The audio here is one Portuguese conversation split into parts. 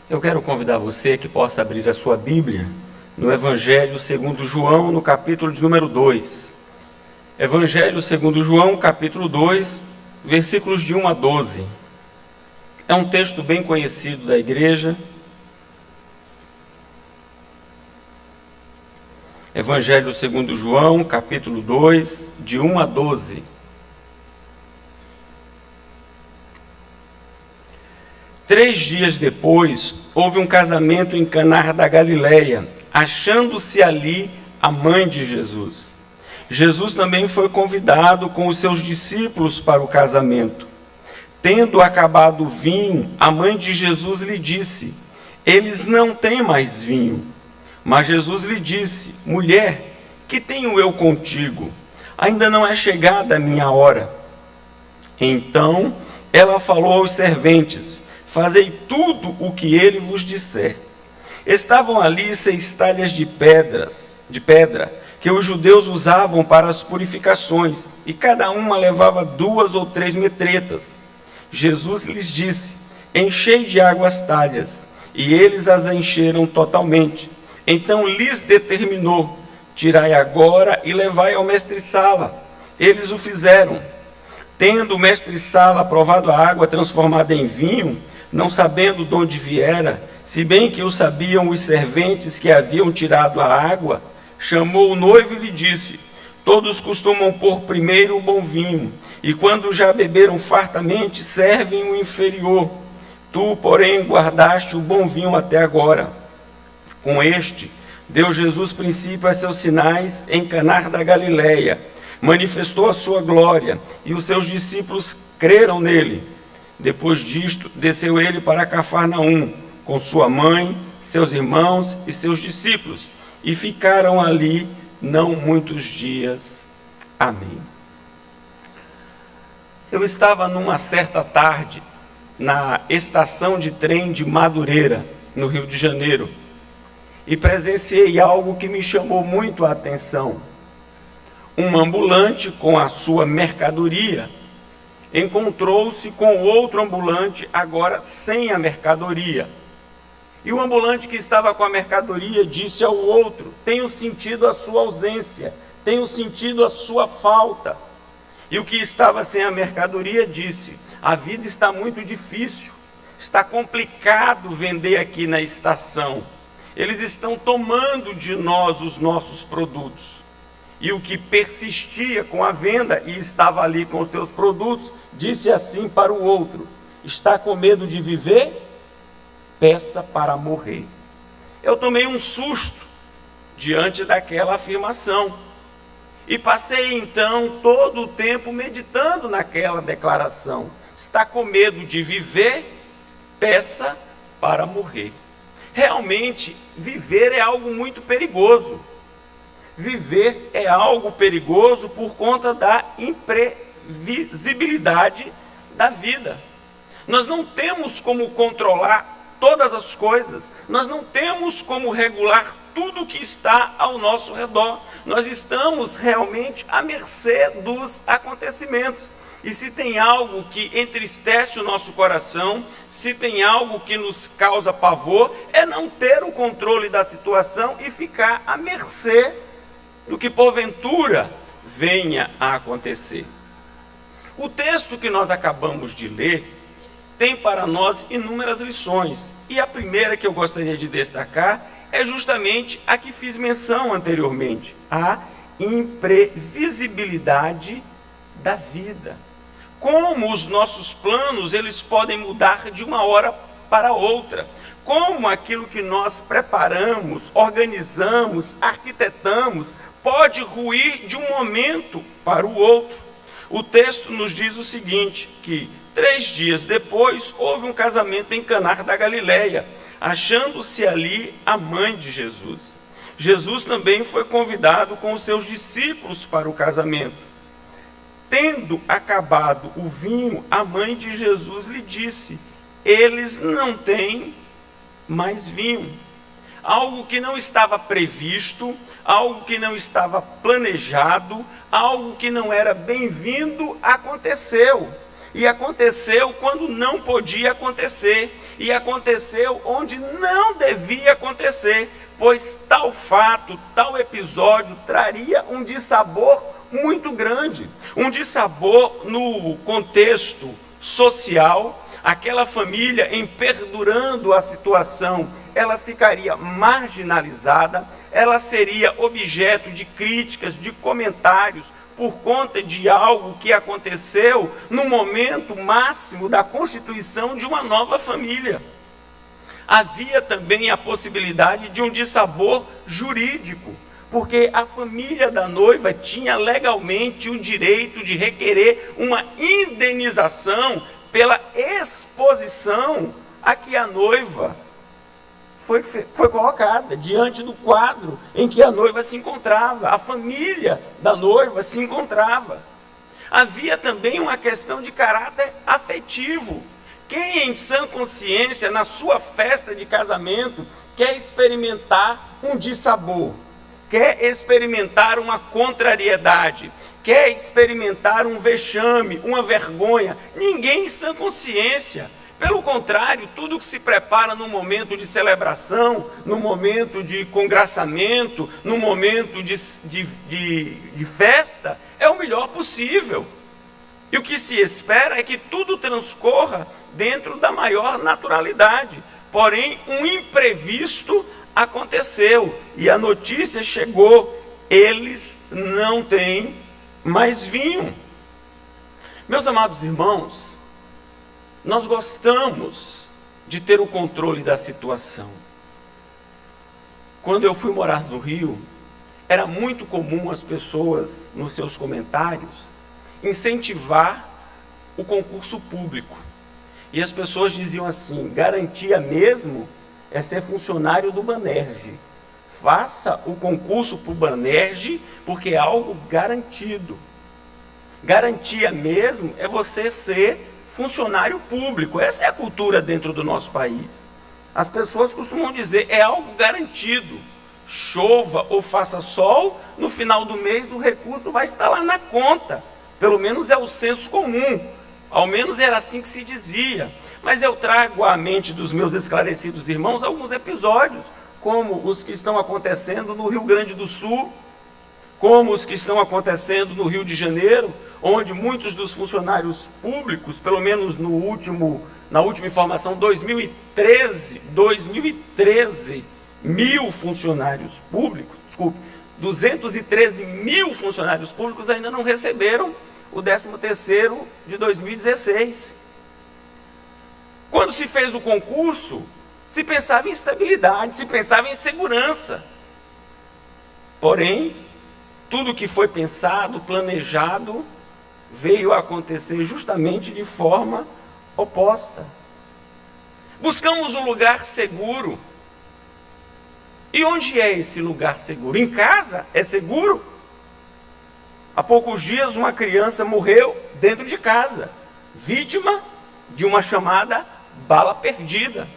Eu quero convidar você que possa abrir a sua Bíblia no Evangelho segundo João, no capítulo de número 2. Evangelho segundo João, capítulo 2, versículos de 1 a 12. É um texto bem conhecido da igreja. Evangelho segundo João, capítulo 2, de 1 a 12. Três dias depois, houve um casamento em Caná da Galileia, achando-se ali a mãe de Jesus. Jesus também foi convidado com os seus discípulos para o casamento. Tendo acabado o vinho, a mãe de Jesus lhe disse: eles não têm mais vinho. Mas Jesus lhe disse: mulher, que tenho eu contigo? Ainda não é chegada a minha hora. Então ela falou aos serventes: fazei tudo o que ele vos disser. Estavam ali 6 talhas de pedra, que os judeus usavam para as purificações, e cada uma levava 2 ou 3 metretas. Jesus lhes disse: enchei de água as talhas, e eles as encheram totalmente. Então lhes determinou: tirai agora e levai ao mestre-sala. Eles o fizeram. Tendo o mestre-sala provado a água transformada em vinho, não sabendo de onde viera, se bem que o sabiam os serventes que haviam tirado a água, chamou o noivo e lhe disse: todos costumam pôr primeiro o bom vinho, e quando já beberam fartamente, servem o inferior. Tu, porém, guardaste o bom vinho até agora. Com este, deu Jesus princípio a seus sinais em Caná da Galileia, manifestou a sua glória, e os seus discípulos creram nele. Depois disto, desceu ele para Cafarnaum, com sua mãe, seus irmãos e seus discípulos, e ficaram ali não muitos dias. Amém. Eu estava numa certa tarde, na estação de trem de Madureira, no Rio de Janeiro, e presenciei algo que me chamou muito a atenção. Um ambulante com a sua mercadoria encontrou-se com outro ambulante, agora sem a mercadoria. E o ambulante que estava com a mercadoria disse ao outro: tenho sentido a sua ausência, tenho sentido a sua falta. E o que estava sem a mercadoria disse: a vida está muito difícil, está complicado vender aqui na estação. Eles estão tomando de nós os nossos produtos. E o que persistia com a venda e estava ali com seus produtos, disse assim para o outro: está com medo de viver? Peça para morrer. Eu tomei um susto diante daquela afirmação. E passei então todo o tempo meditando naquela declaração. Está com medo de viver? Peça para morrer. Realmente, viver é algo muito perigoso. Viver é algo perigoso por conta da imprevisibilidade da vida. Nós não temos como controlar todas as coisas, nós não temos como regular tudo que está ao nosso redor. Nós estamos realmente à mercê dos acontecimentos. E se tem algo que entristece o nosso coração, se tem algo que nos causa pavor, é não ter o controle da situação e ficar à mercê do que porventura venha a acontecer. O texto que nós acabamos de ler tem para nós inúmeras lições, e a primeira que eu gostaria de destacar é justamente a que fiz menção anteriormente: a imprevisibilidade da vida. Como os nossos planos, eles podem mudar de uma hora para outra. Como aquilo que nós preparamos, organizamos, arquitetamos, pode ruir de um momento para o outro. O texto nos diz o seguinte, que 3 dias depois houve um casamento em Caná da Galileia, achando-se ali a mãe de Jesus. Jesus também foi convidado com os seus discípulos para o casamento. Tendo acabado o vinho, a mãe de Jesus lhe disse: eles não têm mais vinho. Algo que não estava previsto, algo que não estava planejado, algo que não era bem-vindo, aconteceu. e aconteceu quando não podia acontecer, e aconteceu onde não devia acontecer, pois tal fato, tal episódio traria um dissabor muito grande, um dissabor no contexto social. Aquela família, em perdurando a situação, ela ficaria marginalizada, ela seria objeto de críticas, de comentários, por conta de algo que aconteceu no momento máximo da constituição de uma nova família. Havia também a possibilidade de um dissabor jurídico, porque a família da noiva tinha legalmente o direito de requerer uma indenização pela exposição a que a noiva foi colocada diante do quadro em que a noiva se encontrava, a família da noiva se encontrava. Havia também uma questão de caráter afetivo. Quem em sã consciência, na sua festa de casamento, quer experimentar um dissabor, quer experimentar uma contrariedade, quer experimentar um vexame, uma vergonha? Ninguém em sã consciência. Pelo contrário, tudo que se prepara no momento de celebração, no momento de congraçamento, no momento de festa, é o melhor possível. E o que se espera é que tudo transcorra dentro da maior naturalidade. Porém, um imprevisto aconteceu e a notícia chegou: eles não têm mais vinho. Meus amados irmãos, nós gostamos de ter o controle da situação. Quando eu fui morar no Rio, era muito comum as pessoas, nos seus comentários, incentivar o concurso público. E as pessoas diziam assim: garantia mesmo é ser funcionário do Banerj. Faça o concurso para o Banerj, porque é algo garantido. Garantia mesmo é você ser funcionário público. Essa é a cultura dentro do nosso país. As pessoas costumam dizer: é algo garantido. Chova ou faça sol, no final do mês o recurso vai estar lá na conta. Pelo menos é o senso comum. Ao menos era assim que se dizia. Mas eu trago à mente dos meus esclarecidos irmãos alguns episódios, como os que estão acontecendo no Rio Grande do Sul, como os que estão acontecendo no Rio de Janeiro, onde muitos dos funcionários públicos, pelo menos na última informação, 2013, 1.000 funcionários públicos, 213 mil funcionários públicos ainda não receberam o 13º de 2016. Quando se fez o concurso, se pensava em estabilidade, se pensava em segurança. Porém, tudo que foi pensado, planejado, veio a acontecer justamente de forma oposta. Buscamos um lugar seguro. E onde é esse lugar seguro? Em casa é seguro? Há poucos dias uma criança morreu dentro de casa, vítima de uma chamada bala perdida.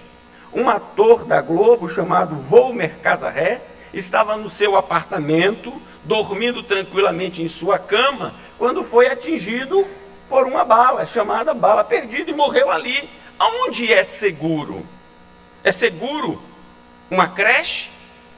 Um ator da Globo chamado Volmer Casarré estava no seu apartamento, dormindo tranquilamente em sua cama, quando foi atingido por uma bala, chamada bala perdida, e morreu ali. Aonde é seguro? É seguro uma creche?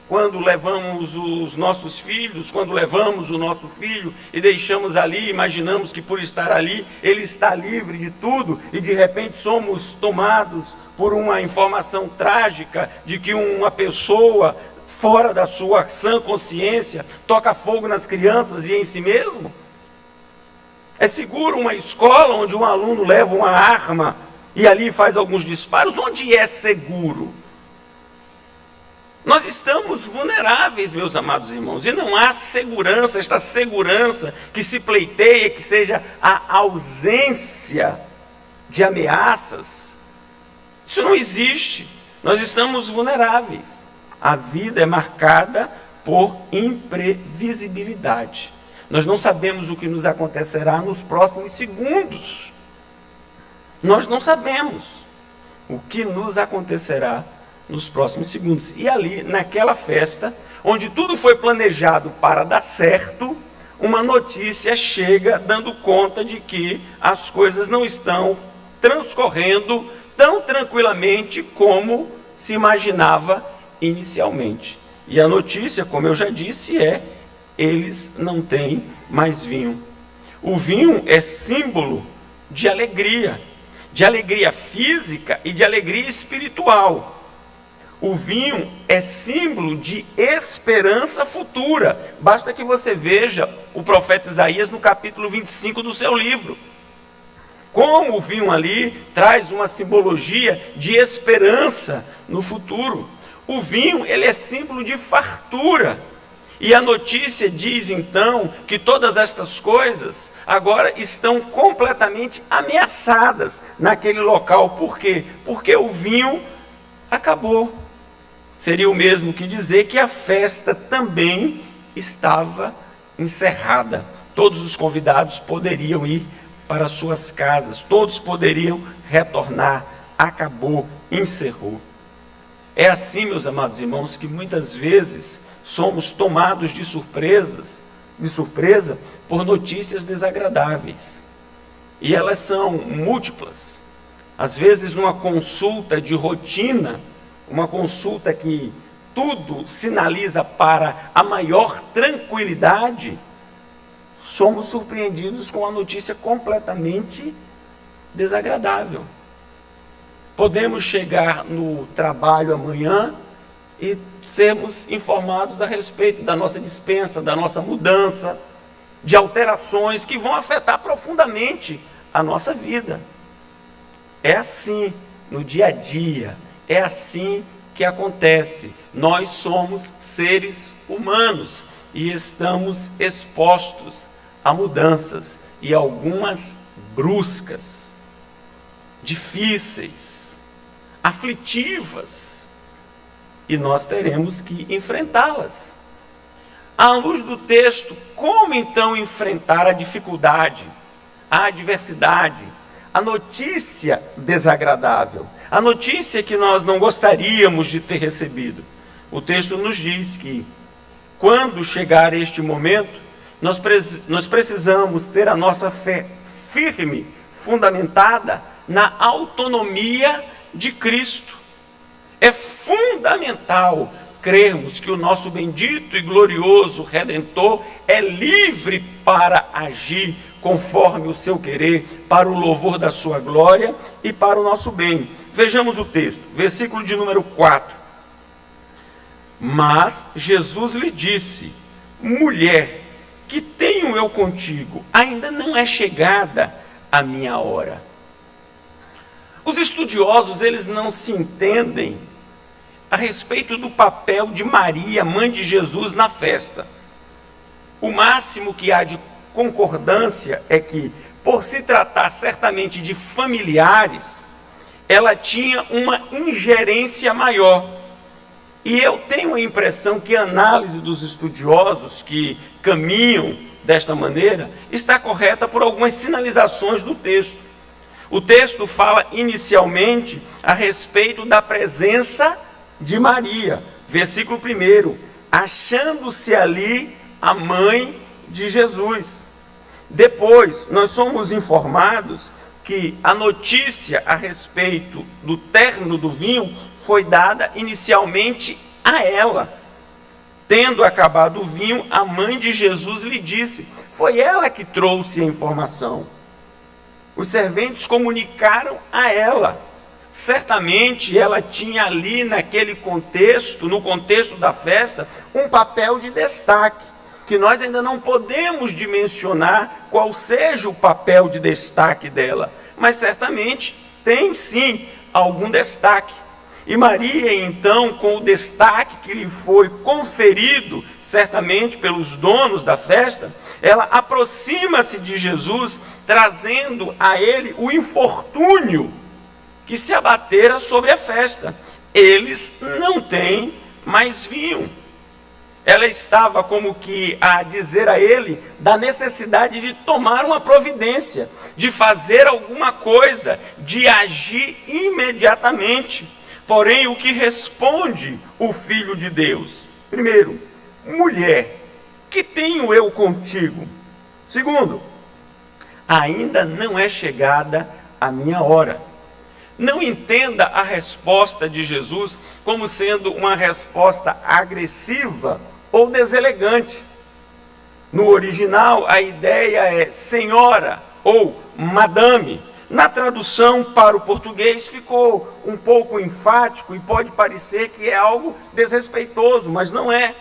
Quando levamos os nossos filhos, quando levamos o nosso filho e deixamos ali, imaginamos que por estar ali, ele está livre de tudo, e de repente somos tomados por uma informação trágica de que uma pessoa fora da sua sã consciência toca fogo nas crianças e em si mesmo? É seguro uma escola onde um aluno leva uma arma e ali faz alguns disparos? Onde é seguro? Nós estamos vulneráveis, meus amados irmãos, e não há segurança, esta segurança que se pleiteia, que seja a ausência de ameaças. Isso não existe. Nós estamos vulneráveis. A vida é marcada por imprevisibilidade. Nós não sabemos o que nos acontecerá nos próximos segundos. Nós não sabemos o que nos acontecerá nos próximos segundos. E ali, naquela festa, onde tudo foi planejado para dar certo, uma notícia chega dando conta de que as coisas não estão transcorrendo tão tranquilamente como se imaginava inicialmente. E a notícia, como eu já disse, eles não têm mais vinho. O vinho é símbolo de alegria física e de alegria espiritual. O vinho é símbolo de esperança futura. Basta que você veja o profeta Isaías no capítulo 25 do seu livro. Como o vinho ali traz uma simbologia de esperança no futuro. O vinho, ele é símbolo de fartura. E a notícia diz então que todas estas coisas agora estão completamente ameaçadas naquele local. Por quê? Porque o vinho acabou. Seria o mesmo que dizer que a festa também estava encerrada. Todos os convidados poderiam ir para suas casas, todos poderiam retornar. Acabou, encerrou. É assim, meus amados irmãos, que muitas vezes somos tomados de surpresa por notícias desagradáveis. E elas são múltiplas. Às vezes, numa consulta de rotina, uma consulta que tudo sinaliza para a maior tranquilidade, somos surpreendidos com uma notícia completamente desagradável. Podemos chegar no trabalho amanhã e sermos informados a respeito da nossa dispensa, da nossa mudança, de alterações que vão afetar profundamente a nossa vida. É assim no dia a dia, é assim que acontece. Nós somos seres humanos e estamos expostos a mudanças, e algumas bruscas, difíceis, aflitivas, e nós teremos que enfrentá-las. À luz do texto, como então enfrentar a dificuldade, a adversidade, a notícia desagradável, a notícia que nós não gostaríamos de ter recebido? O texto nos diz que, quando chegar este momento, nós precisamos ter a nossa fé firme, fundamentada na autonomia de Cristo. É fundamental crermos que o nosso bendito e glorioso Redentor é livre para agir conforme o seu querer, para o louvor da sua glória e para o nosso bem. Vejamos o texto, versículo de número 4. Mas Jesus lhe disse: mulher, que tenho eu contigo? Ainda não é chegada a minha hora. Os estudiosos, eles não se entendem a respeito do papel de Maria, mãe de Jesus, na festa. O máximo que há de concordância é que, por se tratar certamente de familiares, ela tinha uma ingerência maior. E eu tenho a impressão que a análise dos estudiosos que caminham desta maneira está correta por algumas sinalizações do texto. O texto fala inicialmente a respeito da presença de Maria. Versículo 1: achando-se ali a mãe de Jesus. Depois, nós somos informados que a notícia a respeito do término do vinho foi dada inicialmente a ela. Tendo acabado o vinho, a mãe de Jesus lhe disse. Foi ela que trouxe a informação. Os serventes comunicaram a ela. Certamente ela tinha ali naquele contexto, no contexto da festa, um papel de destaque, que nós ainda não podemos dimensionar qual seja o papel de destaque dela, mas certamente tem sim algum destaque. E Maria, então, com o destaque que lhe foi conferido, certamente pelos donos da festa, ela aproxima-se de Jesus, trazendo a ele o infortúnio que se abatera sobre a festa. Eles não têm mais vinho. Ela estava como que a dizer a ele da necessidade de tomar uma providência, de fazer alguma coisa, de agir imediatamente. Porém, o que responde o Filho de Deus? Primeiro: mulher, que tenho eu contigo? Segundo, ainda não é chegada a minha hora. Não entenda a resposta de Jesus como sendo uma resposta agressiva ou deselegante. No original, a ideia é senhora ou madame. Na tradução para o português ficou um pouco enfático e pode parecer que é algo desrespeitoso, mas não é.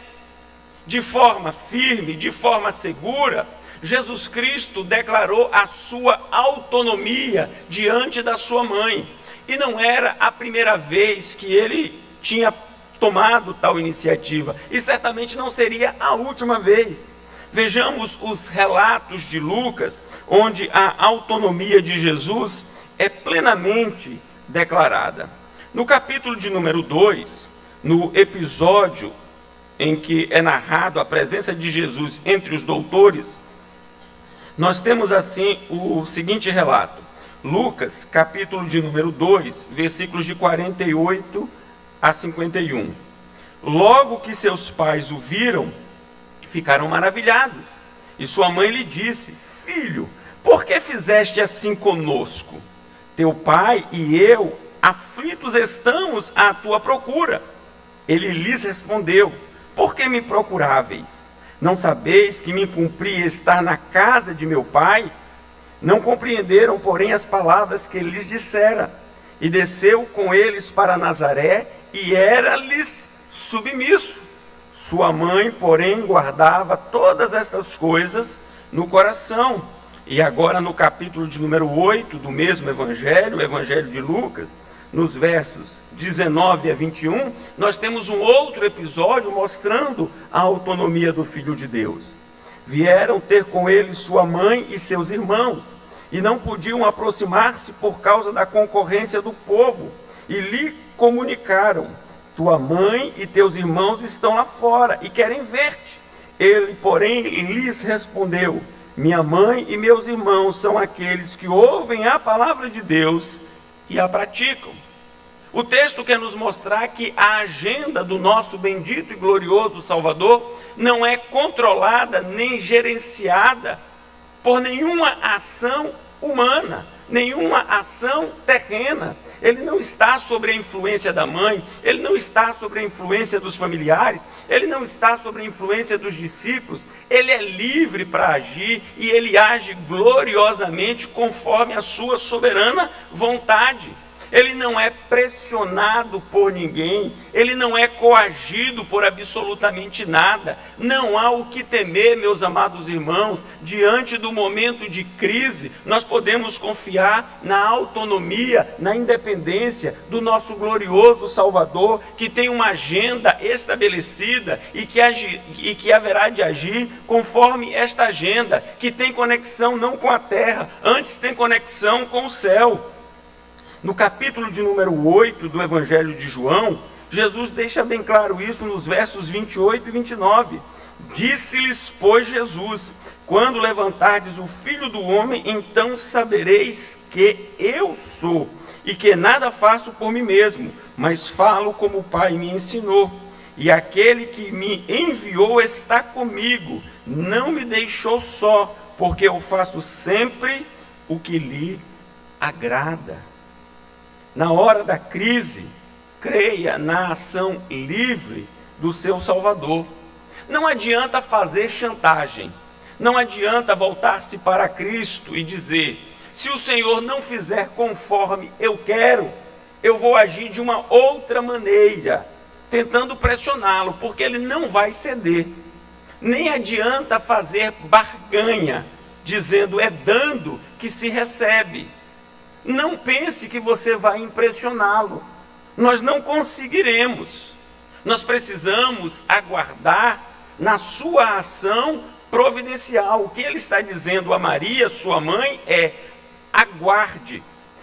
De forma firme, de forma segura, Jesus Cristo declarou a sua autonomia diante da sua mãe. E não era a primeira vez que ele tinha tomado tal iniciativa, e certamente não seria a última vez. Vejamos os relatos de Lucas, onde a autonomia de Jesus é plenamente declarada. No capítulo de número 2, no episódio em que é narrado a presença de Jesus entre os doutores, nós temos assim o seguinte relato. Lucas, capítulo de número 2, versículos de 48 a 51. Logo que seus pais o viram, ficaram maravilhados. E sua mãe lhe disse: Filho, por que fizeste assim conosco? Teu pai e eu, aflitos estamos à tua procura. Ele lhes respondeu: Por que me procuráveis? Não sabeis que me cumpria estar na casa de meu pai? Não compreenderam, porém, as palavras que ele lhes dissera. E desceu com eles para Nazaré, e era-lhes submisso. Sua mãe, porém, guardava todas estas coisas no coração. E agora, no capítulo de número 8 do mesmo evangelho, o evangelho de Lucas, nos versos 19 a 21, nós temos um outro episódio mostrando a autonomia do Filho de Deus. Vieram ter com ele sua mãe e seus irmãos, e não podiam aproximar-se por causa da concorrência do povo, e lhe comunicaram: Tua mãe e teus irmãos estão lá fora e querem ver-te. Ele, porém, lhes respondeu: Minha mãe e meus irmãos são aqueles que ouvem a palavra de Deus e a praticam. O texto quer nos mostrar que a agenda do nosso bendito e glorioso Salvador não é controlada nem gerenciada por nenhuma ação humana, nenhuma ação terrena. Ele não está sobre a influência da mãe, ele não está sobre a influência dos familiares, ele não está sobre a influência dos discípulos. Ele é livre para agir e ele age gloriosamente conforme a sua soberana vontade. Ele não é pressionado por ninguém, ele não é coagido por absolutamente nada. Não há o que temer, meus amados irmãos. Diante do momento de crise, nós podemos confiar na autonomia, na independência do nosso glorioso Salvador, que tem uma agenda estabelecida e que haverá de agir conforme esta agenda, que tem conexão não com a terra, antes tem conexão com o céu. No capítulo de número 8 do Evangelho de João, Jesus deixa bem claro isso nos versos 28 e 29. Disse-lhes, pois, Jesus: Quando levantardes o Filho do Homem, então sabereis que eu sou, e que nada faço por mim mesmo, mas falo como o Pai me ensinou. E aquele que me enviou está comigo, não me deixou só, porque eu faço sempre o que lhe agrada. Na hora da crise, creia na ação livre do seu Salvador. Não adianta fazer chantagem, não adianta voltar-se para Cristo e dizer: se o Senhor não fizer conforme eu quero, eu vou agir de uma outra maneira, tentando pressioná-lo, porque ele não vai ceder. Nem adianta fazer barganha, dizendo: é dando que se recebe. Não pense que você vai impressioná-lo. Nós não conseguiremos. Nós precisamos aguardar na sua ação providencial. O que ele está dizendo a Maria, sua mãe, é: aguarde.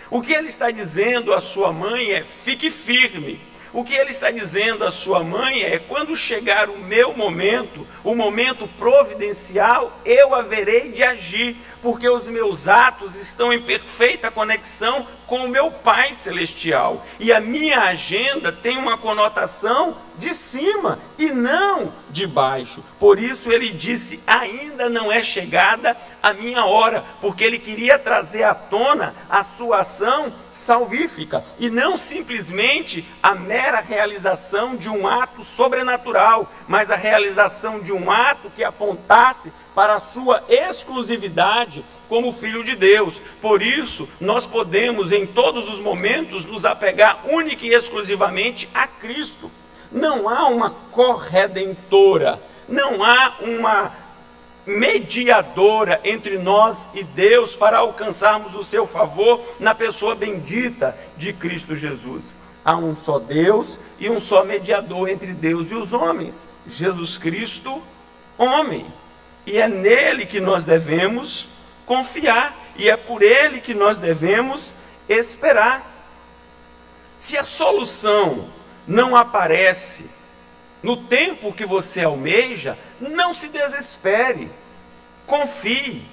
O que ele está dizendo à sua mãe é: fique firme. O que ele está dizendo à sua mãe é: quando chegar o meu momento, o momento providencial, eu haverei de agir, porque os meus atos estão em perfeita conexão com o meu Pai Celestial. E a minha agenda tem uma conotação de cima e não de baixo. Por isso ele disse: ainda não é chegada a minha hora, porque ele queria trazer à tona a sua ação salvífica e não simplesmente a mera realização de um ato sobrenatural, mas a realização de um ato que apontasse para a sua exclusividade como Filho de Deus. Por isso, nós podemos em todos os momentos nos apegar única e exclusivamente a Cristo. Não há uma corredentora, não há uma mediadora entre nós e Deus para alcançarmos o seu favor na pessoa bendita de Cristo Jesus. Há um só Deus e um só mediador entre Deus e os homens, Jesus Cristo, homem. E é nele que nós devemos confiar, e é por ele que nós devemos esperar. Se a solução não aparece no tempo que você almeja, não se desespere, confie,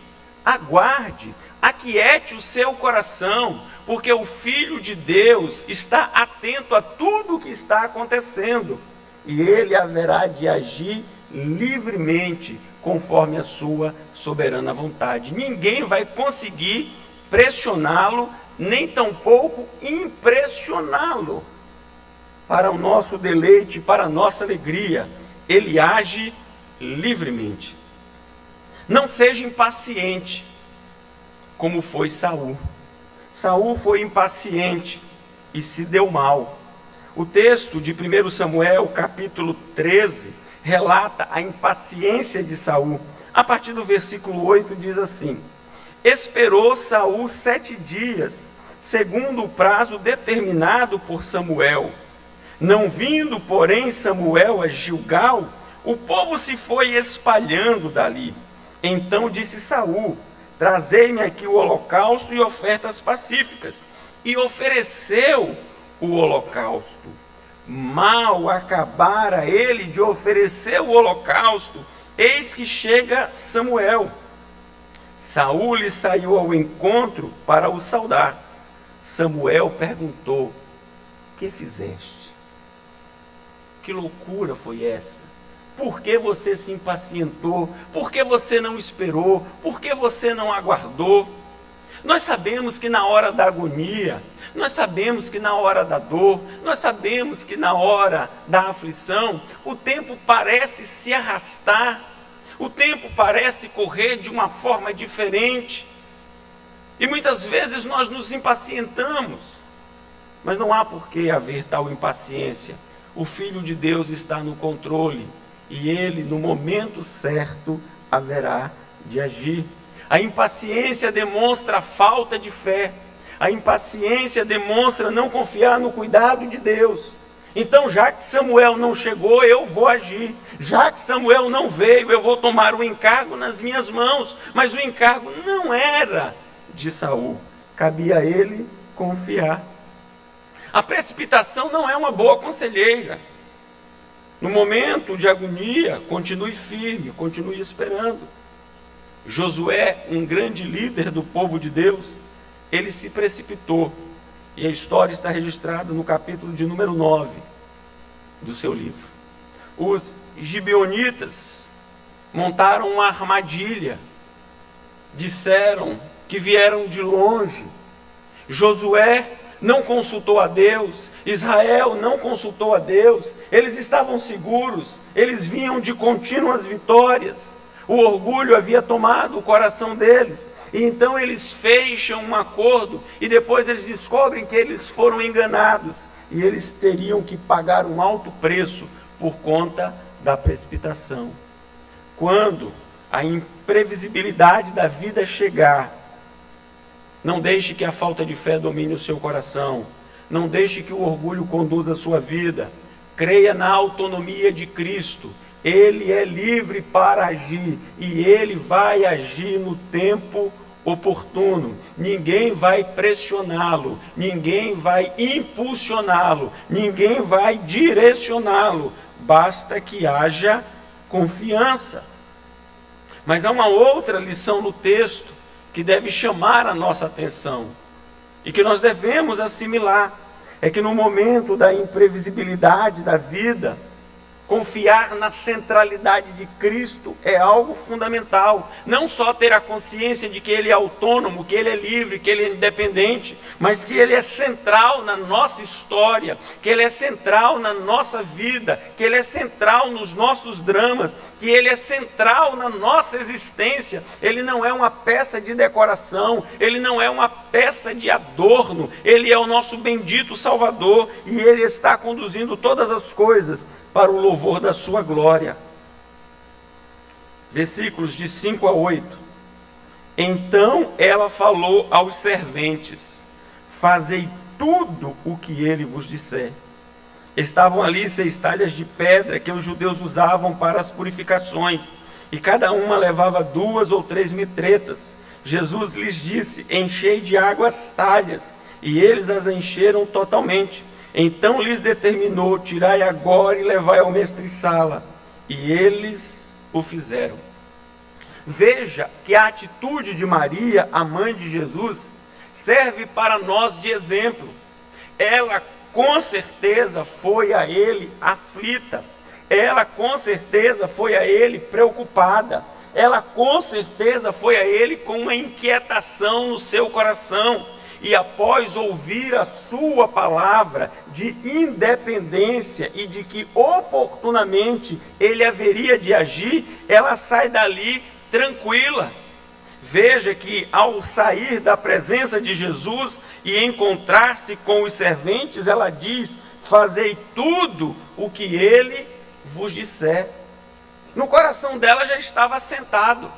aguarde, aquiete o seu coração, porque o Filho de Deus está atento a tudo o que está acontecendo, e ele haverá de agir livremente, conforme a sua soberana vontade. Ninguém vai conseguir pressioná-lo, nem tampouco impressioná-lo. Para o nosso deleite, para a nossa alegria, ele age livremente. Não seja impaciente, como foi Saul. Saul foi impaciente e se deu mal. O texto de 1 Samuel, capítulo 13, relata a impaciência de Saul. A partir do versículo 8 diz assim: esperou Saul 7 dias, segundo o prazo determinado por Samuel. Não vindo, porém, Samuel a Gilgal, o povo se foi espalhando dali. Então disse Saul: trazei-me aqui o holocausto e ofertas pacíficas. E ofereceu o holocausto. Mal acabara ele de oferecer o holocausto, eis que chega Samuel. Saul lhe saiu ao encontro para o saudar. Samuel perguntou: que fizeste? Que loucura foi essa? Por que você se impacientou? Por que você não esperou? Por que você não aguardou? Nós sabemos que na hora da agonia, nós sabemos que na hora da dor, nós sabemos que na hora da aflição, o tempo parece se arrastar, o tempo parece correr de uma forma diferente. E muitas vezes nós nos impacientamos, mas não há por que haver tal impaciência. O Filho de Deus está no controle e ele, no momento certo, haverá de agir. A impaciência demonstra a falta de fé. A impaciência demonstra não confiar no cuidado de Deus. Então, já que Samuel não chegou, eu vou agir. Já que Samuel não veio, eu vou tomar o encargo nas minhas mãos. Mas o encargo não era de Saul. Cabia a ele confiar. A precipitação não é uma boa conselheira. No momento de agonia, continue firme, continue esperando. Josué, um grande líder do povo de Deus, ele se precipitou. E a história está registrada no capítulo de número 9 do seu livro. Os gibeonitas montaram uma armadilha. Disseram que vieram de longe. Josué não consultou a Deus, Israel não consultou a Deus. Eles estavam seguros, eles vinham de contínuas vitórias. O orgulho havia tomado o coração deles, e então eles fecham um acordo, e depois eles descobrem que eles foram enganados, e eles teriam que pagar um alto preço por conta da precipitação. Quando a imprevisibilidade da vida chegar, não deixe que a falta de fé domine o seu coração, não deixe que o orgulho conduza a sua vida, creia na autonomia de Cristo. Ele é livre para agir e ele vai agir no tempo oportuno. Ninguém vai pressioná-lo, ninguém vai impulsioná-lo, ninguém vai direcioná-lo. Basta que haja confiança. Mas há uma outra lição no texto que deve chamar a nossa atenção e que nós devemos assimilar. É que no momento da imprevisibilidade da vida, Confiar na centralidade de Cristo é algo fundamental. Não só ter a consciência de que Ele é autônomo, que Ele é livre, que Ele é independente, mas que Ele é central na nossa história, que Ele é central na nossa vida, que Ele é central nos nossos dramas, que Ele é central na nossa existência. Ele não é uma peça de decoração, Ele não é uma peça de adorno, Ele é o nosso bendito Salvador e Ele está conduzindo todas as coisas para o louvor da sua glória. Versículos de 5 a 8. Então ela falou aos serventes: fazei tudo o que ele vos disser. Estavam ali 6 talhas de pedra que os judeus usavam para as purificações, e cada uma levava 2 ou 3 metretas. Jesus lhes disse: enchei de água as talhas, e eles as encheram totalmente. Então lhes determinou: tirai agora e levai ao mestre-sala. E eles o fizeram. Veja que a atitude de Maria, a mãe de Jesus, serve para nós de exemplo. Ela com certeza foi a ele aflita. Ela com certeza foi a ele preocupada. Ela com certeza foi a ele com uma inquietação no seu coração. E após ouvir a sua palavra de independência e de que oportunamente ele haveria de agir, ela sai dali tranquila. Veja que ao sair da presença de Jesus e encontrar-se com os serventes, ela diz: fazei tudo o que ele vos disser. No coração dela já estava assentado,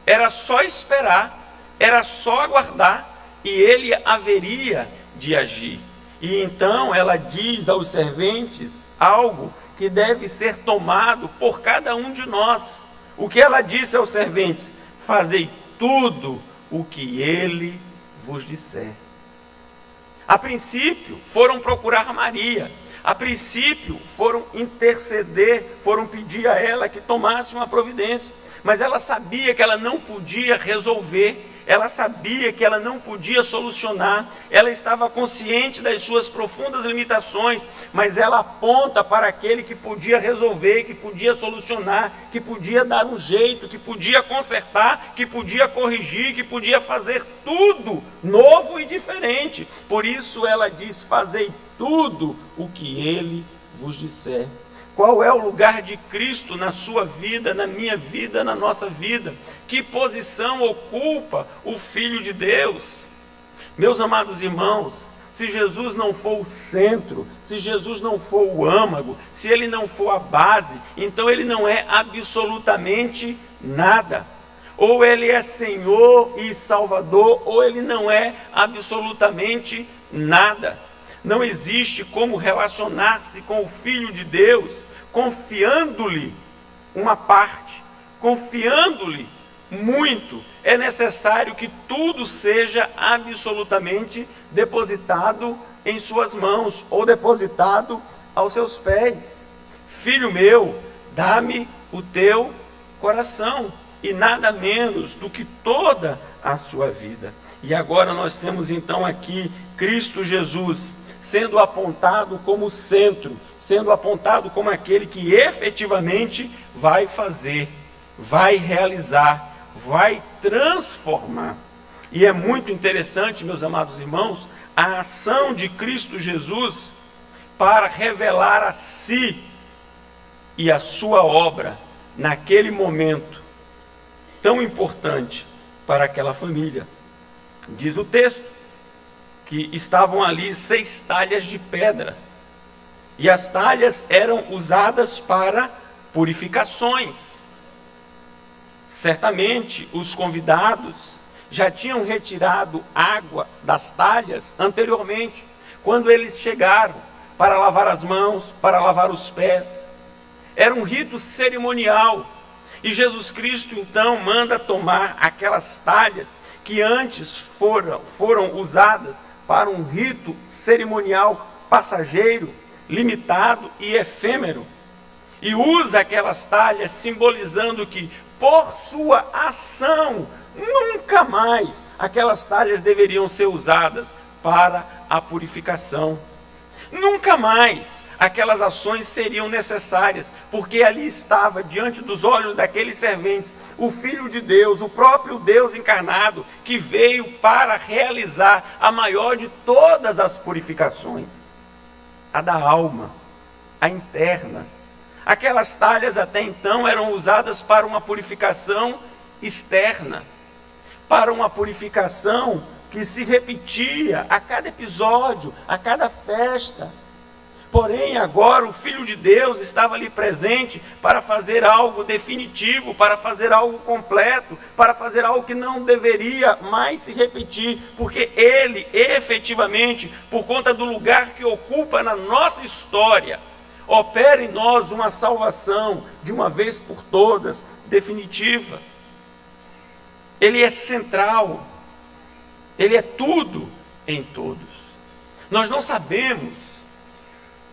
era só esperar, era só aguardar, e ele haveria de agir. E então ela diz aos serventes algo que deve ser tomado por cada um de nós. O que ela disse aos serventes? Fazei tudo o que ele vos disser. A princípio foram procurar Maria. A princípio foram interceder, foram pedir a ela que tomasse uma providência. Mas ela sabia que ela não podia resolver. Ela sabia que ela não podia solucionar, ela estava consciente das suas profundas limitações, mas ela aponta para aquele que podia resolver, que podia solucionar, que podia dar um jeito, que podia consertar, que podia corrigir, que podia fazer tudo novo e diferente. Por isso ela diz: fazei tudo o que ele vos disser. Qual é o lugar de Cristo na sua vida, na minha vida, na nossa vida? Que posição ocupa o Filho de Deus? Meus amados irmãos, se Jesus não for o centro, se Jesus não for o âmago, se ele não for a base, então ele não é absolutamente nada. Ou ele é Senhor e Salvador, ou ele não é absolutamente nada. Não existe como relacionar-se com o Filho de Deus confiando-lhe uma parte, confiando-lhe muito. É necessário que tudo seja absolutamente depositado em suas mãos, ou depositado aos seus pés. Filho meu, dá-me o teu coração, e nada menos do que toda a sua vida. E agora nós temos então aqui Cristo Jesus sendo apontado como centro, sendo apontado como aquele que efetivamente vai fazer, vai realizar, vai transformar. E é muito interessante, meus amados irmãos, a ação de Cristo Jesus para revelar a si e a sua obra naquele momento tão importante para aquela família. Diz o texto que estavam ali 6 talhas de pedra, e as talhas eram usadas para purificações. Certamente os convidados já tinham retirado água das talhas anteriormente, quando eles chegaram para lavar as mãos, para lavar os pés. Era um rito cerimonial. E Jesus Cristo então manda tomar aquelas talhas que antes foram usadas para um rito cerimonial passageiro, limitado e efêmero. E usa aquelas talhas simbolizando que, por sua ação, nunca mais aquelas talhas deveriam ser usadas para a purificação. Nunca mais aquelas ações seriam necessárias, porque ali estava, diante dos olhos daqueles serventes, o Filho de Deus, o próprio Deus encarnado, que veio para realizar a maior de todas as purificações, a da alma, a interna. Aquelas talhas até então eram usadas para uma purificação externa, para uma purificação que se repetia a cada episódio, a cada festa. Porém, agora o Filho de Deus estava ali presente para fazer algo definitivo, para fazer algo completo, para fazer algo que não deveria mais se repetir, porque Ele, efetivamente, por conta do lugar que ocupa na nossa história, opera em nós uma salvação, de uma vez por todas, definitiva. Ele é central. Ele é tudo em todos. Nós não sabemos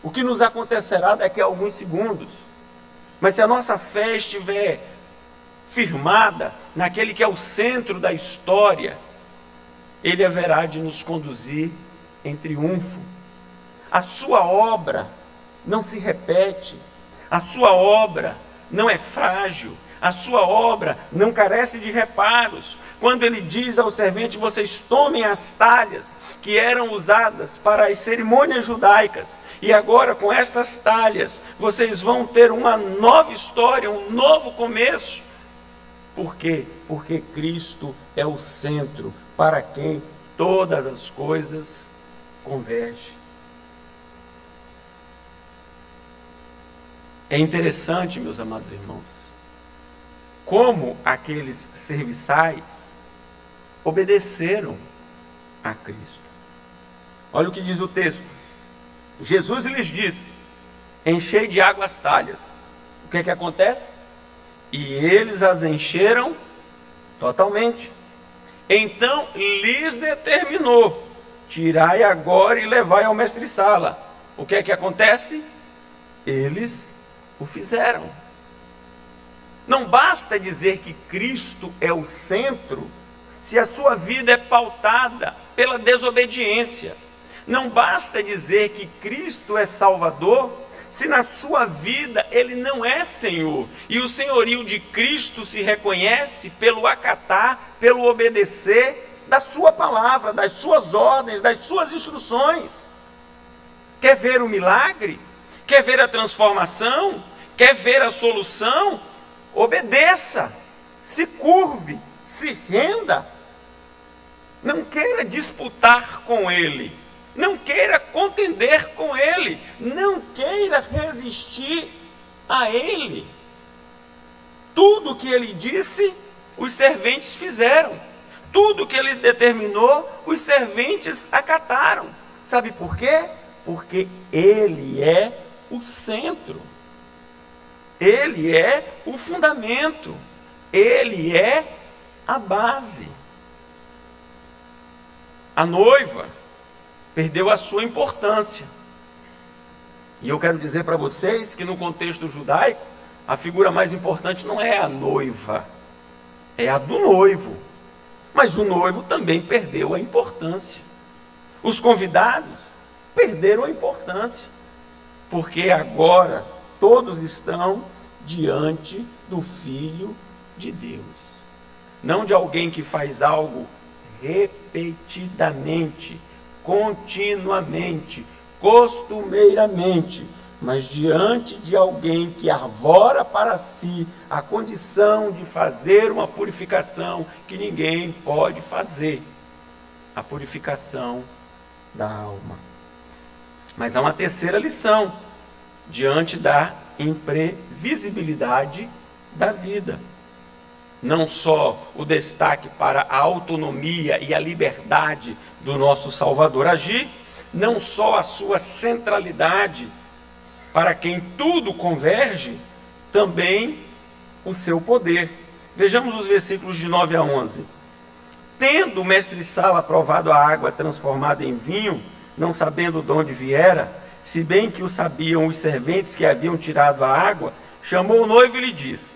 o que nos acontecerá daqui a alguns segundos, mas se a nossa fé estiver firmada naquele que é o centro da história, Ele haverá de nos conduzir em triunfo. A sua obra não se repete, a sua obra não é frágil, a sua obra não carece de reparos. Quando ele diz ao servente, vocês tomem as talhas que eram usadas para as cerimônias judaicas, e agora com estas talhas vocês vão ter uma nova história, um novo começo. Por quê? Porque Cristo é o centro para quem todas as coisas convergem. É interessante, meus amados irmãos, como aqueles serviçais obedeceram a Cristo. Olha o que diz o texto. Jesus lhes disse, enchei de água as talhas. O que é que acontece? E eles as encheram totalmente. Então lhes determinou, tirai agora e levai ao mestre-sala. O que é que acontece? Eles o fizeram. Não basta dizer que Cristo é o centro, se a sua vida é pautada pela desobediência. Não basta dizer que Cristo é Salvador, se na sua vida Ele não é Senhor. E o senhorio de Cristo se reconhece pelo acatar, pelo obedecer da sua palavra, das suas ordens, das suas instruções. Quer ver o milagre? Quer ver a transformação? Quer ver a solução? Obedeça, se curve, se renda. Não queira disputar com Ele, não queira contender com Ele, não queira resistir a Ele. Tudo o que Ele disse, os serventes fizeram. Tudo o que Ele determinou, os serventes acataram. Sabe por quê? Porque Ele é o centro. Ele é o fundamento, Ele é a base. A noiva perdeu a sua importância. E eu quero dizer para vocês que no contexto judaico, a figura mais importante não é a noiva, é a do noivo. Mas o noivo também perdeu a importância. Os convidados perderam a importância, porque agora todos estão diante do Filho de Deus. Não de alguém que faz algo repetidamente, continuamente, costumeiramente, mas diante de alguém que arvora para si a condição de fazer uma purificação que ninguém pode fazer, a purificação da alma. Mas há uma terceira lição, diante da imprevisibilidade da vida. Não só o destaque para a autonomia e a liberdade do nosso Salvador agir, não só a sua centralidade para quem tudo converge, também o seu poder. Vejamos os versículos de 9 a 11. Tendo o mestre-sala provado a água transformada em vinho, não sabendo de onde viera, se bem que o sabiam os serventes que haviam tirado a água, chamou o noivo e lhe disse: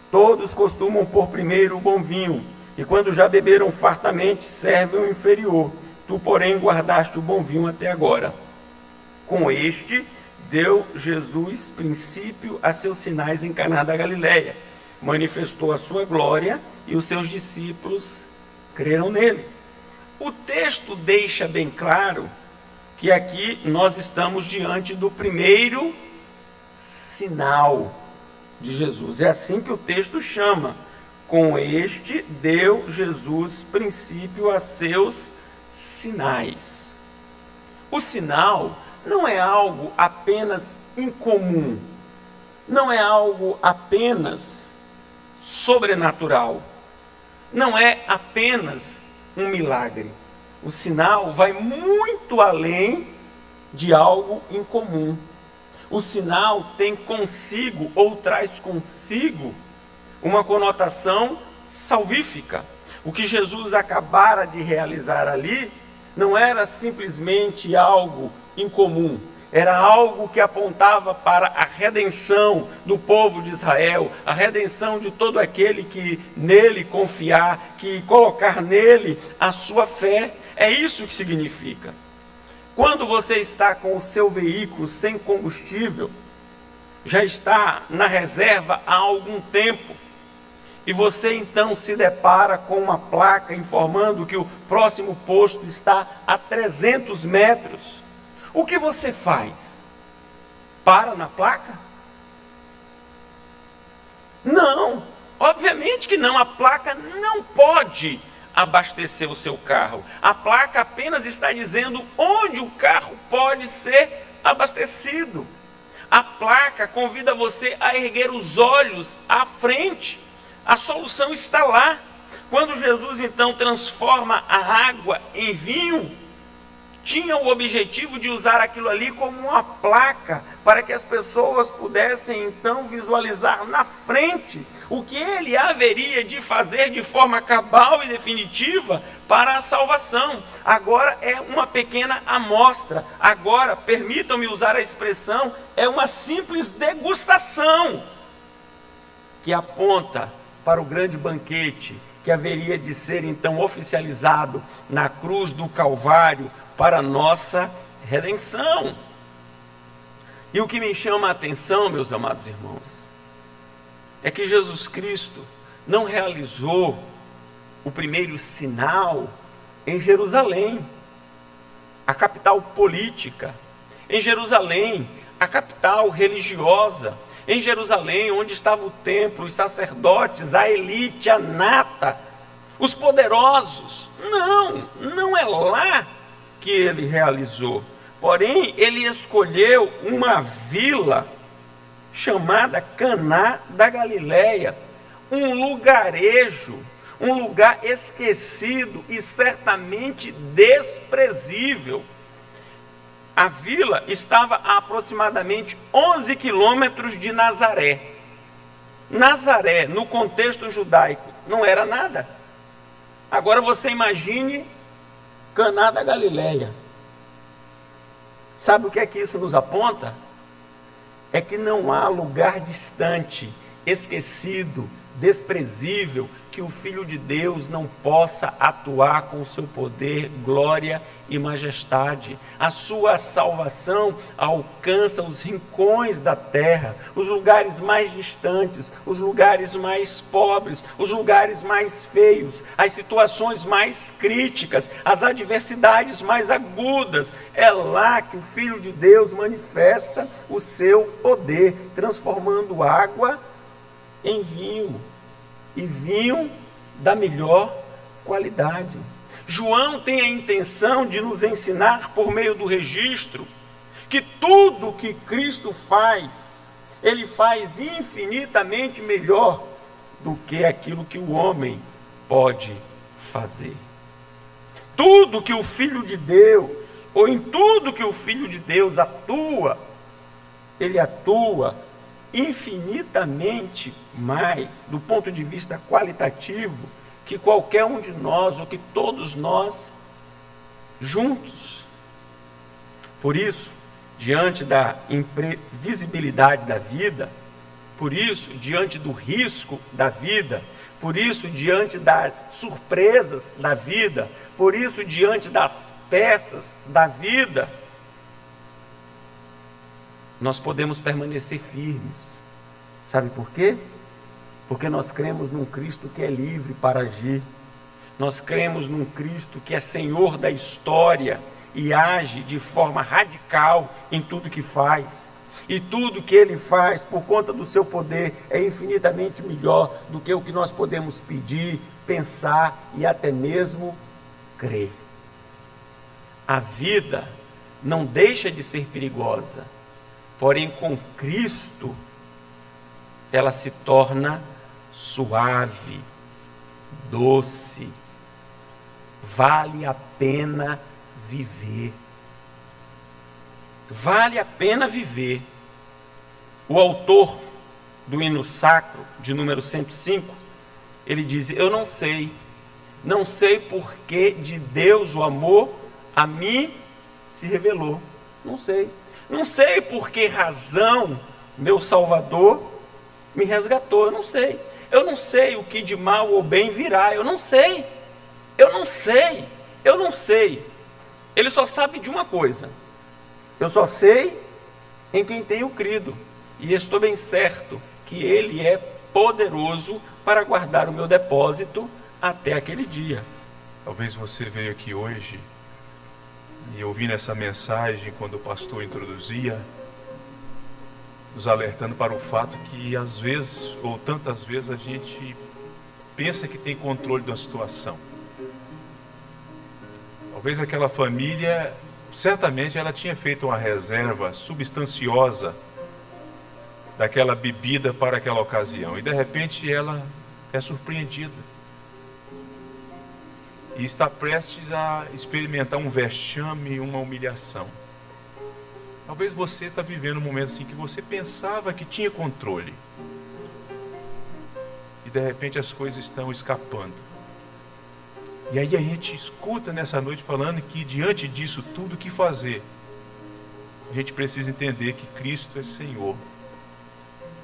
todos costumam pôr primeiro o bom vinho, e quando já beberam fartamente, servem o inferior. Tu, porém, guardaste o bom vinho até agora. Com este deu Jesus princípio a seus sinais em Caná da Galileia. Manifestou a sua glória e os seus discípulos creram nele. O texto deixa bem claro que aqui nós estamos diante do primeiro sinal de Jesus. É assim que o texto chama. Com este deu Jesus princípio a seus sinais. O sinal não é algo apenas incomum, não é algo apenas sobrenatural, não é apenas um milagre. O sinal vai muito além de algo incomum. O sinal tem consigo ou traz consigo uma conotação salvífica. O que Jesus acabara de realizar ali não era simplesmente algo incomum, era algo que apontava para a redenção do povo de Israel, a redenção de todo aquele que nele confiar, que colocar nele a sua fé. É isso que significa. Quando você está com o seu veículo sem combustível, já está na reserva há algum tempo, e você então se depara com uma placa informando que o próximo posto está a 300 metros, o que você faz? Para na placa? Não, obviamente que não. A placa não pode abastecer o seu carro. A placa apenas está dizendo onde o carro pode ser abastecido. A placa convida você a erguer os olhos à frente. A solução está lá. Quando Jesus então transforma a água em vinho, tinha o objetivo de usar aquilo ali como uma placa, para que as pessoas pudessem então visualizar na frente o que ele haveria de fazer de forma cabal e definitiva para a salvação. Agora é uma pequena amostra, agora, permitam-me usar a expressão, é uma simples degustação, que aponta para o grande banquete, que haveria de ser então oficializado na cruz do Calvário, para a nossa redenção. E o que me chama a atenção, meus amados irmãos, é que Jesus Cristo não realizou o primeiro sinal em Jerusalém, a capital política, em Jerusalém, a capital religiosa, em Jerusalém, onde estava o templo, os sacerdotes, a elite, a nata, os poderosos. Não é lá que ele realizou. Porém, ele escolheu uma vila chamada Caná da Galileia, um lugarejo, um lugar esquecido e certamente desprezível. A vila estava a aproximadamente 11 quilômetros de Nazaré. Nazaré, no contexto judaico, não era nada. Agora você imagine Caná da Galileia. Sabe o que é que isso nos aponta? É que não há lugar distante, esquecido, desprezível, que o Filho de Deus não possa atuar com o seu poder, glória e majestade. A sua salvação alcança os rincões da terra, os lugares mais distantes, os lugares mais pobres, os lugares mais feios, as situações mais críticas, as adversidades mais agudas. É lá que o Filho de Deus manifesta o seu poder, transformando água em vinho, e vinho da melhor qualidade. João tem a intenção de nos ensinar, por meio do registro, que tudo que Cristo faz, ele faz infinitamente melhor do que aquilo que o homem pode fazer. Tudo que o Filho de Deus, ou em tudo que o Filho de Deus atua, ele atua infinitamente mais, do ponto de vista qualitativo, que qualquer um de nós, ou que todos nós juntos. Por isso, diante da imprevisibilidade da vida, por isso, diante do risco da vida, por isso, diante das surpresas da vida, por isso, diante das peças da vida, nós podemos permanecer firmes. Sabe por quê? Porque nós cremos num Cristo que é livre para agir. Nós cremos num Cristo que é Senhor da história e age de forma radical em tudo que faz. E tudo que Ele faz, por conta do seu poder, é infinitamente melhor do que o que nós podemos pedir, pensar e até mesmo crer. A vida não deixa de ser perigosa, porém com Cristo ela se torna suave, doce. Vale a pena viver. Vale a pena viver. O autor do hino sacro, de número 105, ele diz: eu não sei por que de Deus o amor a mim se revelou. Não sei por que razão meu Salvador me resgatou. Eu não sei o que de mal ou bem virá. Eu não sei. Ele só sabe de uma coisa: eu só sei em quem tenho crido, e estou bem certo que Ele é poderoso para guardar o meu depósito até aquele dia. Talvez você veio aqui hoje e ouvindo essa mensagem, quando o pastor introduzia, nos alertando para o fato que às vezes, ou tantas vezes, a gente pensa que tem controle da situação. Talvez aquela família, certamente ela tinha feito uma reserva substanciosa daquela bebida para aquela ocasião, e de repente ela é surpreendida e está prestes a experimentar um vexame, uma humilhação. Talvez você está vivendo um momento assim que você pensava que tinha controle e de repente as coisas estão escapando. E aí a gente escuta nessa noite falando que diante disso tudo, o que fazer? A gente precisa entender que Cristo é Senhor,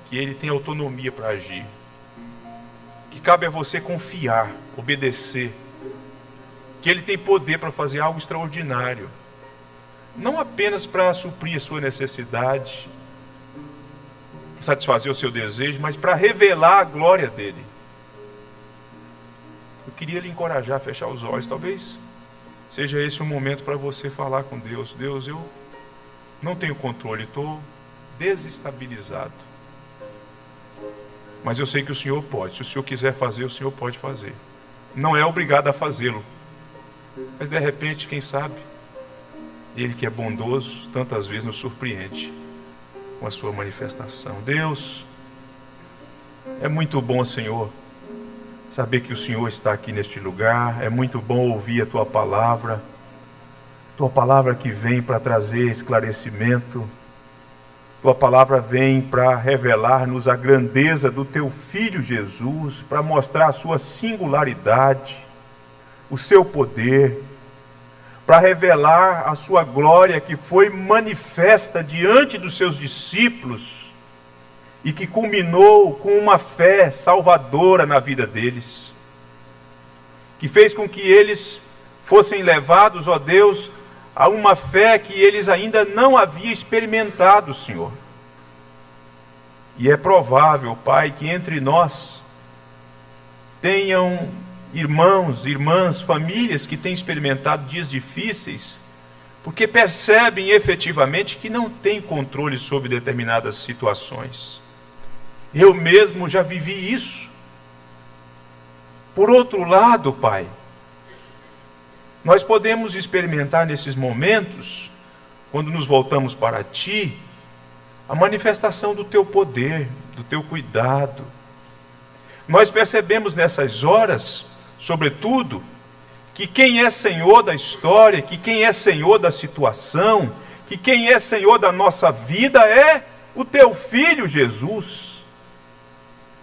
que Ele tem autonomia para agir, que cabe a você confiar, obedecer, que Ele tem poder para fazer algo extraordinário, não apenas para suprir a sua necessidade, satisfazer o seu desejo, mas para revelar a glória dEle. Eu queria lhe encorajar a fechar os olhos. Talvez seja esse um momento para você falar com Deus: Deus, eu não tenho controle, estou desestabilizado, mas eu sei que o Senhor pode. Se o Senhor quiser fazer, o Senhor pode fazer. Não é obrigado a fazê-lo, mas de repente, quem sabe, Ele que é bondoso, tantas vezes nos surpreende com a sua manifestação. Deus, é muito bom, Senhor, saber que o Senhor está aqui neste lugar. É muito bom ouvir a Tua palavra que vem para trazer esclarecimento. Tua palavra vem para revelar-nos a grandeza do Teu Filho Jesus, para mostrar a Sua singularidade, o Seu poder, para revelar a Sua glória que foi manifesta diante dos Seus discípulos e que culminou com uma fé salvadora na vida deles, que fez com que eles fossem levados, ó Deus, a uma fé que eles ainda não haviam experimentado, Senhor. E é provável, Pai, que entre nós tenham irmãos, irmãs, famílias que têm experimentado dias difíceis, porque percebem efetivamente que não têm controle sobre determinadas situações. Eu mesmo já vivi isso. Por outro lado, Pai, nós podemos experimentar nesses momentos, quando nos voltamos para Ti, a manifestação do Teu poder, do Teu cuidado. Nós percebemos nessas horas, sobretudo, que quem é Senhor da história, que quem é Senhor da situação, que quem é Senhor da nossa vida é o Teu Filho Jesus,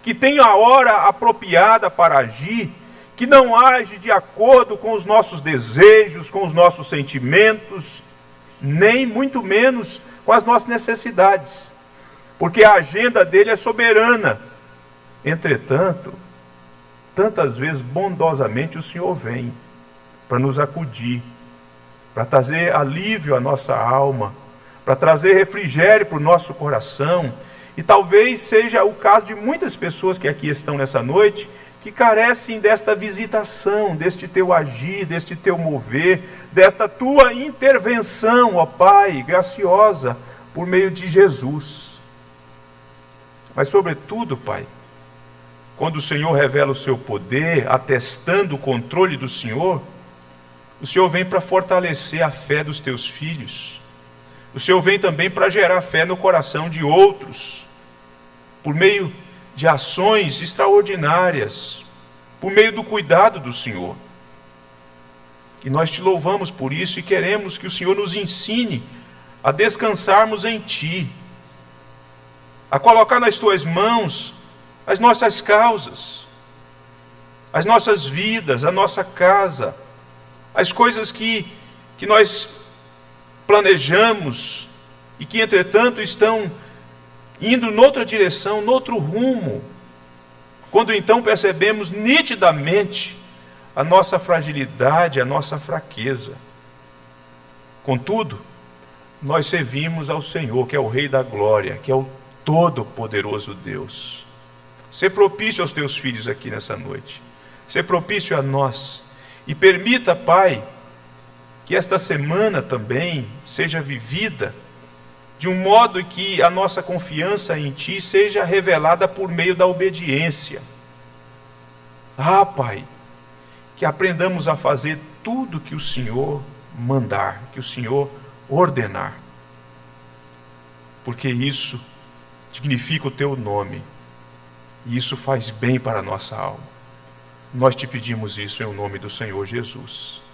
que tem a hora apropriada para agir, que não age de acordo com os nossos desejos, com os nossos sentimentos, nem muito menos com as nossas necessidades, porque a agenda dele é soberana. Entretanto, tantas vezes bondosamente o Senhor vem para nos acudir, para trazer alívio à nossa alma, para trazer refrigério para o nosso coração. E talvez seja o caso de muitas pessoas que aqui estão nessa noite, que carecem desta visitação, deste teu agir, deste teu mover, desta tua intervenção, ó Pai, graciosa, por meio de Jesus. Mas sobretudo, Pai, quando o Senhor revela o seu poder, atestando o controle do Senhor, o Senhor vem para fortalecer a fé dos teus filhos. O Senhor vem também para gerar fé no coração de outros, por meio de ações extraordinárias, por meio do cuidado do Senhor. E nós te louvamos por isso e queremos que o Senhor nos ensine a descansarmos em Ti, a colocar nas Tuas mãos as nossas causas, as nossas vidas, a nossa casa, as coisas que nós planejamos e que, entretanto, estão indo noutra direção, noutro rumo, quando então percebemos nitidamente a nossa fragilidade, a nossa fraqueza. Contudo, nós servimos ao Senhor, que é o Rei da Glória, que é o Todo-Poderoso Deus. Sê propício aos teus filhos aqui nessa noite. Sê propício a nós. E permita, Pai, que esta semana também seja vivida de um modo que a nossa confiança em Ti seja revelada por meio da obediência. Ah, Pai, que aprendamos a fazer tudo que o Senhor mandar, que o Senhor ordenar. Porque isso dignifica o Teu nome. E isso faz bem para a nossa alma. Nós te pedimos isso em nome do Senhor Jesus.